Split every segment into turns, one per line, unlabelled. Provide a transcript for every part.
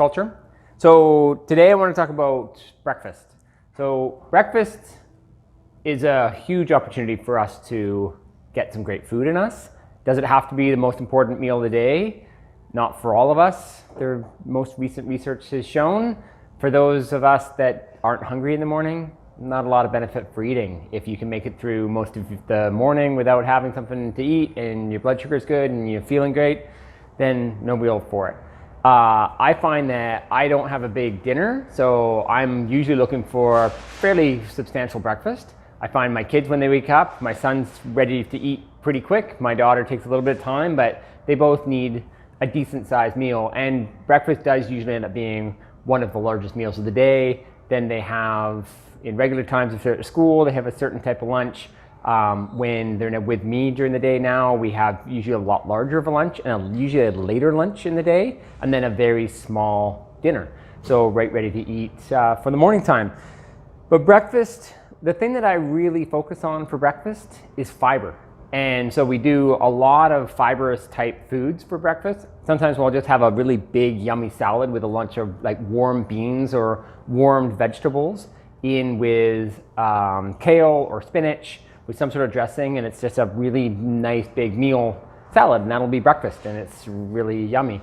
agriculture. So today I want to talk about breakfast. So breakfast is a huge opportunity for us to get some great food in us. Does it have to be the most important meal of the day? Not for all of us. The most recent research has shown for those of us that aren't hungry in the morning, not a lot of benefit for eating. If you can make it through most of the morning without having something to eat and your blood sugar is good and you're feeling great, then no wheel for it. I find that I don't have a big dinner, so I'm usually looking for a fairly substantial breakfast. I find my kids, when they wake up, my son's ready to eat pretty quick. My daughter takes a little bit of time, but they both need a decent sized meal, and breakfast does usually end up being one of the largest meals of the day. Then they have, in regular times if they're at school, they have a certain type of lunch. When they're with me during the day now, we have usually a lot larger of a lunch and usually a later lunch in the day, and then a very small dinner. So right ready to eat for the morning time. But breakfast, the thing that I really focus on for breakfast is fiber. And so we do a lot of fibrous type foods for breakfast. Sometimes we'll just have a really big yummy salad with a lunch of like warm beans or warmed vegetables in with kale or spinach with some sort of dressing, and it's just a really nice big meal salad, and that'll be breakfast, and it's really yummy.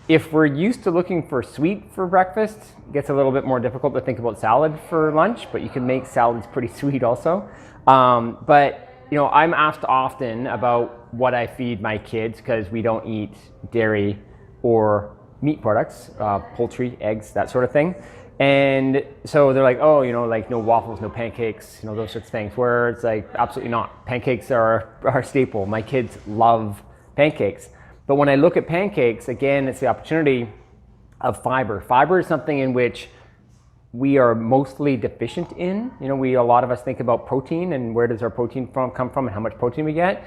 If we're used to looking for sweet for breakfast, it gets a little bit more difficult to think about salad for lunch, but you can make salads pretty sweet also. But you know, I'm asked often about what I feed my kids because we don't eat dairy or meat products, poultry, eggs, that sort of thing. And so they're like, oh, you know, like no waffles, no pancakes, you know, those sorts of things, where it's like, absolutely not. Pancakes are our staple. My kids love pancakes. But when I look at pancakes, again, it's the opportunity of fiber. Fiber is something in which we are mostly deficient in. You know, a lot of us think about protein and where does our protein come from and how much protein we get.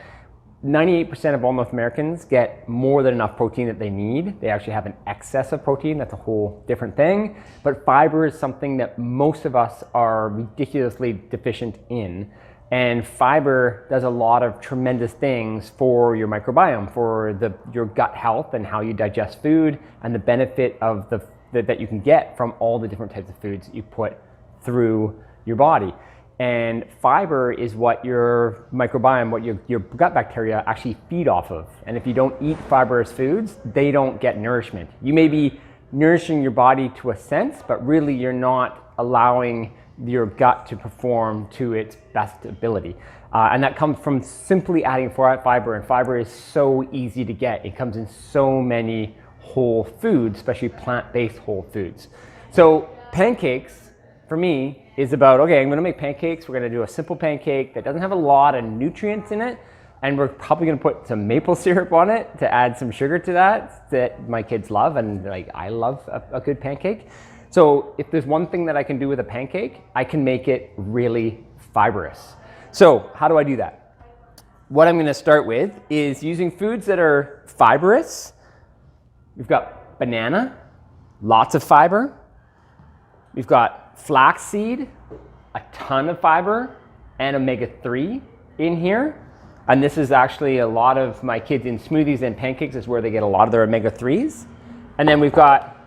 98% of all North Americans get more than enough protein that they need. They actually have an excess of protein. That's a whole different thing. But fiber is something that most of us are ridiculously deficient in. And fiber does a lot of tremendous things for your microbiome, for your gut health and how you digest food, and the benefit of that you can get from all the different types of foods that you put through your body. And fiber is what your microbiome, what your gut bacteria actually feed off of. And if you don't eat fibrous foods, they don't get nourishment. You may be nourishing your body to a sense, but really you're not allowing your gut to perform to its best ability. And that comes from simply adding fiber, and fiber is so easy to get. It comes in so many whole foods, especially plant-based whole foods. So pancakes, for me, is about, okay, I'm gonna make pancakes. We're gonna do a simple pancake that doesn't have a lot of nutrients in it, and we're probably gonna put some maple syrup on it to add some sugar to that my kids love, and like I love a good pancake. So if there's one thing that I can do with a pancake, I can make it really fibrous. So how do I do that? What I'm gonna start with is using foods that are fibrous. We've got banana, lots of fiber. We've got flaxseed, a ton of fiber, and omega-3 in here. And this is actually a lot of my kids in smoothies and pancakes is where they get a lot of their omega-3s. And then we've got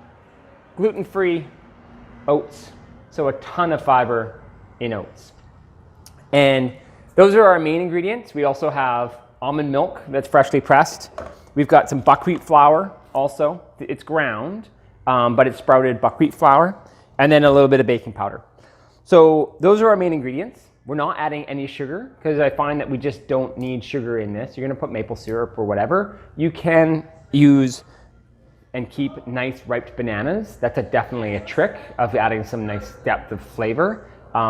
gluten-free oats, so a ton of fiber in oats. And those are our main ingredients. We also have almond milk that's freshly pressed. We've got some buckwheat flour also. It's ground, but it's sprouted buckwheat flour, and then a little bit of baking powder. So those are our main ingredients. We're not adding any sugar because I find that we just don't need sugar in this. You're gonna put maple syrup or whatever. You can use and keep nice ripe bananas. That's definitely a trick of adding some nice depth of flavor,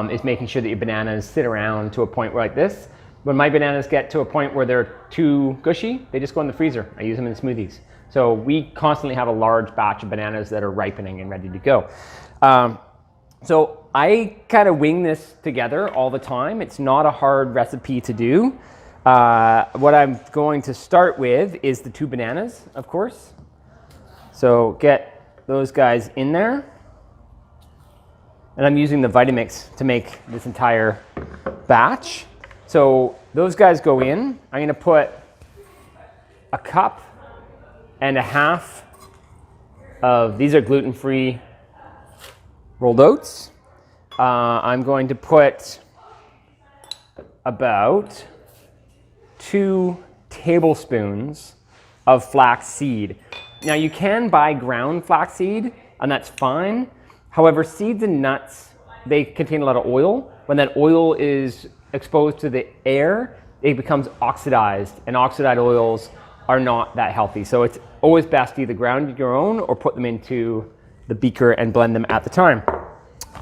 is making sure that your bananas sit around to a point where like this. When my bananas get to a point where they're too gushy, they just go in the freezer. I use them in smoothies. So we constantly have a large batch of bananas that are ripening and ready to go. So I kind of wing this together all the time. It's not a hard recipe to do. What I'm going to start with is the 2 bananas, of course. So get those guys in there. And I'm using the Vitamix to make this entire batch. So those guys go in. I'm going to put a cup and a half of, these are gluten-free rolled oats. I'm going to put about 2 tablespoons of flax seed. Now you can buy ground flax seed, and that's fine. However, seeds and nuts, they contain a lot of oil. When that oil is exposed to the air, it becomes oxidized, and oxidized oils are not that healthy. So it's always best to either ground your own or put them into the beaker and blend them at the time.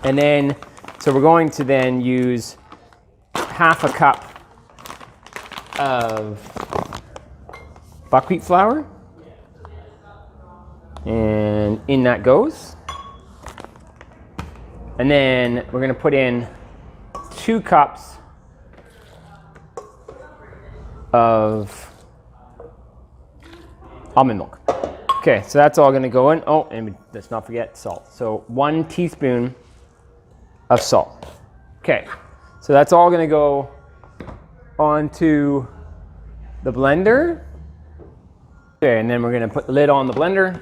And then, so we're going to then use half a cup of buckwheat flour. And in that goes. And then we're gonna put in 2 cups of almond milk. Okay, so that's all gonna go in. Oh, and let's not forget salt. So 1 teaspoon of salt. Okay, so that's all gonna go onto the blender. Okay, and then we're gonna put the lid on the blender,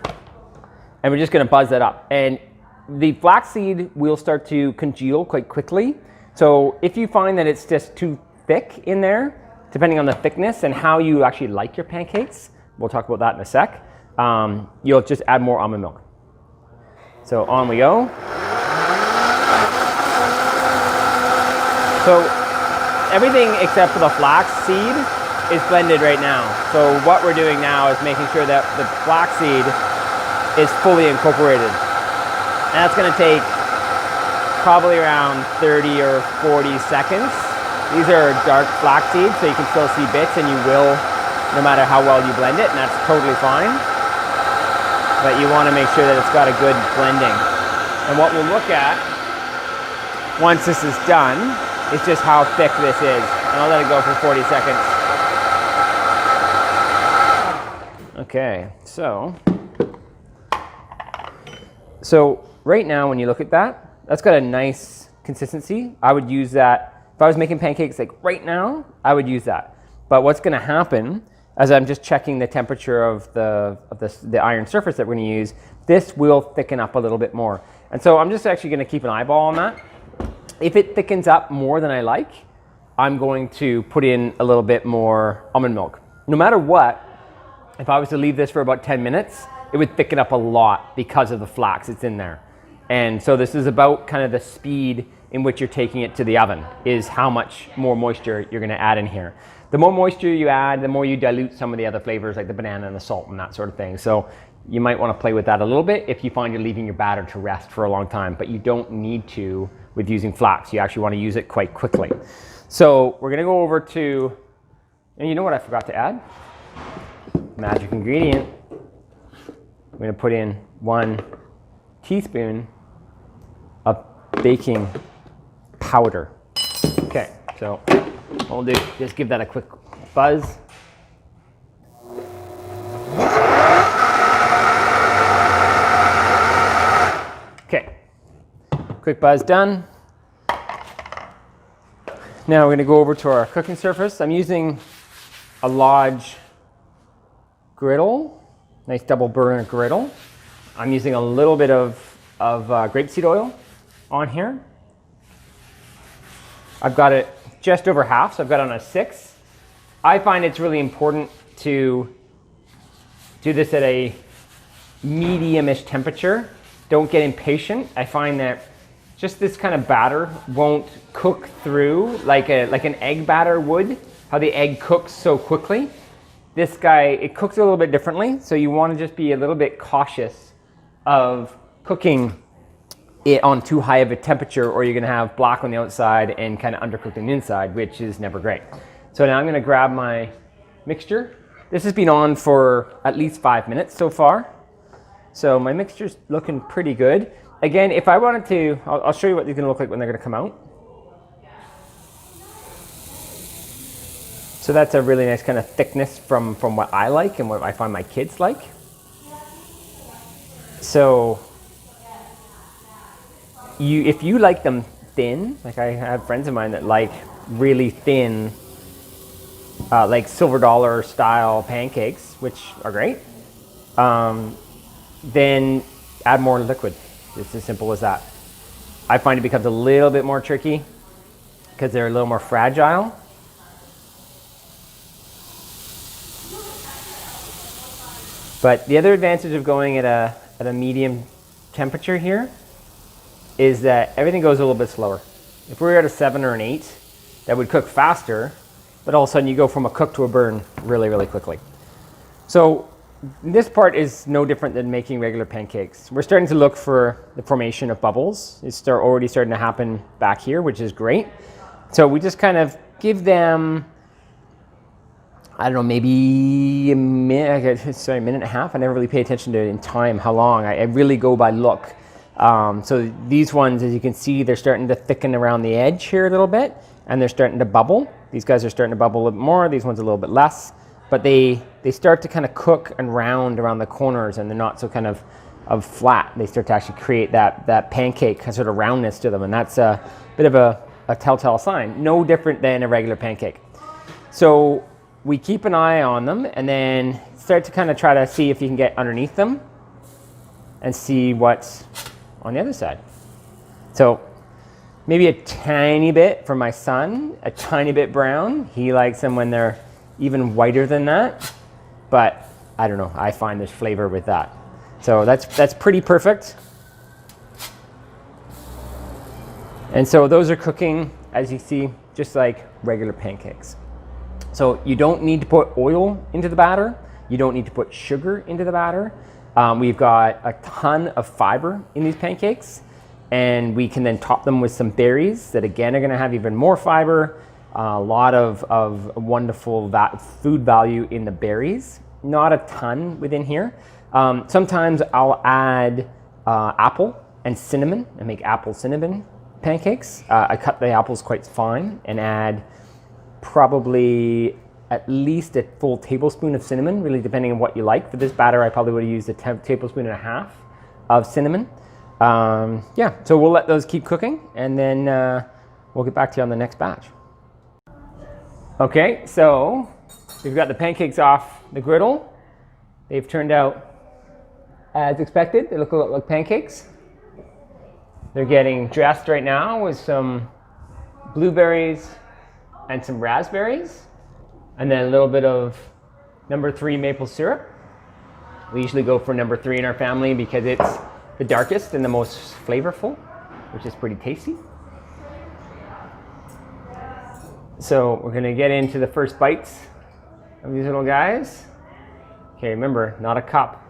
and we're just gonna buzz that up. And the flaxseed will start to congeal quite quickly. So if you find that it's just too thick in there, depending on the thickness and how you actually like your pancakes, we'll talk about that in a sec, you'll just add more almond milk. So on we go. So everything except for the flax seed is blended right now. So what we're doing now is making sure that the flax seed is fully incorporated. And that's gonna take probably around 30 or 40 seconds. These are dark flax seeds, so you can still see bits, and you will, no matter how well you blend it, and that's totally fine. But you wanna make sure that it's got a good blending. And what we'll look at, once this is done, is just how thick this is. And I'll let it go for 40 seconds. Okay, so right now when you look at that, that's got a nice consistency. I would use that, if I was making pancakes like right now, I would use that. But what's gonna happen, as I'm just checking the temperature of the iron surface that we're gonna use, this will thicken up a little bit more. And so I'm just actually gonna keep an eyeball on that. If it thickens up more than I like, I'm going to put in a little bit more almond milk. No matter what, if I was to leave this for about 10 minutes, it would thicken up a lot because of the flax that's in there. And so this is about kind of the speed in which you're taking it to the oven, is how much more moisture you're gonna add in here. The more moisture you add, the more you dilute some of the other flavors like the banana and the salt and that sort of thing. So you might wanna play with that a little bit if you find you're leaving your batter to rest for a long time, but you don't need to with using flax. You actually wanna use it quite quickly. So we're gonna go over to, and you know what I forgot to add? Magic ingredient. I'm gonna put in 1 teaspoon of baking powder. Okay, so what we'll do, just give that a quick buzz. Okay, quick buzz done. Now we're gonna go over to our cooking surface. I'm using a large griddle, nice double burner griddle. I'm using a little bit of grapeseed oil on here. I've got it just over half, so I've got it on a 6. I find it's really important to do this at a medium-ish temperature. Don't get impatient. I find that just this kind of batter won't cook through like an egg batter would, how the egg cooks so quickly. This guy, it cooks a little bit differently, so you want to just be a little bit cautious of cooking it on too high of a temperature, or you're going to have black on the outside and kind of undercooked on the inside, which is never great. So now I'm going to grab my mixture. This has been on for at least 5 minutes so far. So my mixture's looking pretty good. Again, if I wanted to, I'll show you what they're going to look like when they're going to come out. So that's a really nice kind of thickness from what I like and what I find my kids like. So if you like them thin, like I have friends of mine that like really thin, like silver dollar style pancakes, which are great. then add more liquid. It's as simple as that. I find it becomes a little bit more tricky because they're a little more fragile. But the other advantage of going at a medium temperature here is that everything goes a little bit slower. If we were at a 7 or an 8, that would cook faster, but all of a sudden you go from a cook to a burn really, really quickly. So this part is no different than making regular pancakes. We're starting to look for the formation of bubbles. It's already starting to happen back here, which is great. So we just kind of give them, I don't know, maybe a minute and a half. I never really pay attention to it in time, how long. I really go by look. So these ones, as you can see, they're starting to thicken around the edge here a little bit, and they're starting to bubble. These guys are starting to bubble a little bit more. These ones a little bit less, but they start to kind of cook and round around the corners, and they're not so kind of flat. They start to actually create that pancake sort of roundness to them, and that's a bit of a telltale sign. No different than a regular pancake. So we keep an eye on them and then start to kind of try to see if you can get underneath them and see what's on the other side. So maybe a tiny bit for my son, a tiny bit brown. He likes them when they're even whiter than that, but I don't know, I find there's flavor with that. So that's pretty perfect. And so those are cooking, as you see, just like regular pancakes. So you don't need to put oil into the batter. You don't need to put sugar into the batter. We've got a ton of fiber in these pancakes, and we can then top them with some berries that again are going to have even more fiber. A lot of wonderful food value in the berries. Not a ton within here. Sometimes I'll add apple and cinnamon and make apple cinnamon pancakes. I cut the apples quite fine and add probably at least a full tablespoon of cinnamon, really depending on what you like. For this batter, I probably would have used a tablespoon and a half of cinnamon. Yeah, so we'll let those keep cooking, and then we'll get back to you on the next batch. Okay, so we've got the pancakes off the griddle. They've turned out as expected. They look a lot like pancakes. They're getting dressed right now with some blueberries and some raspberries, and then a little bit of number 3 maple syrup. We usually go for number 3 in our family because it's the darkest and the most flavorful, which is pretty tasty. So we're gonna get into the first bites of these little guys. Okay, remember, not a cup.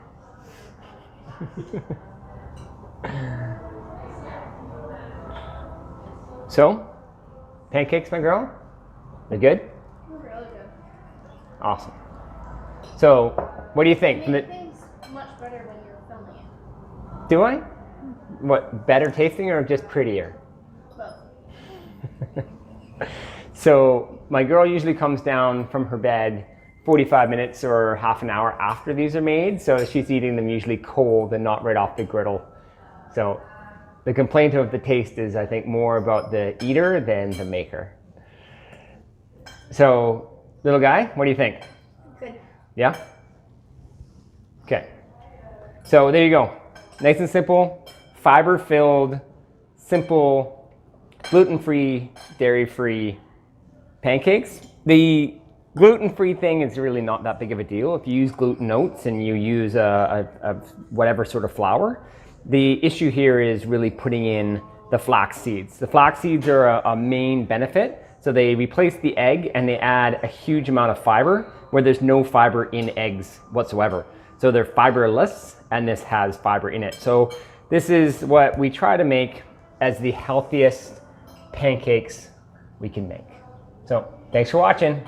So, pancakes, my girl? They're good?
They're really good.
Awesome. So, what do you think?
You make things much better when you're filming it.
Do I? What, better tasting or just prettier?
Both.
So, my girl usually comes down from her bed 45 minutes or half an hour after these are made, so she's eating them usually cold and not right off the griddle. So, the complaint of the taste is, I think, more about the eater than the maker. So, little guy, what do you think?
Good.
Yeah? Okay. So there you go. Nice and simple, fiber-filled, simple, gluten-free, dairy-free pancakes. The gluten-free thing is really not that big of a deal. If you use gluten oats and you use a whatever sort of flour, the issue here is really putting in the flax seeds. The flax seeds are a main benefit. So they replace the egg and they add a huge amount of fiber where there's no fiber in eggs whatsoever. So they're fiberless, and this has fiber in it. So this is what we try to make as the healthiest pancakes we can make. So thanks for watching.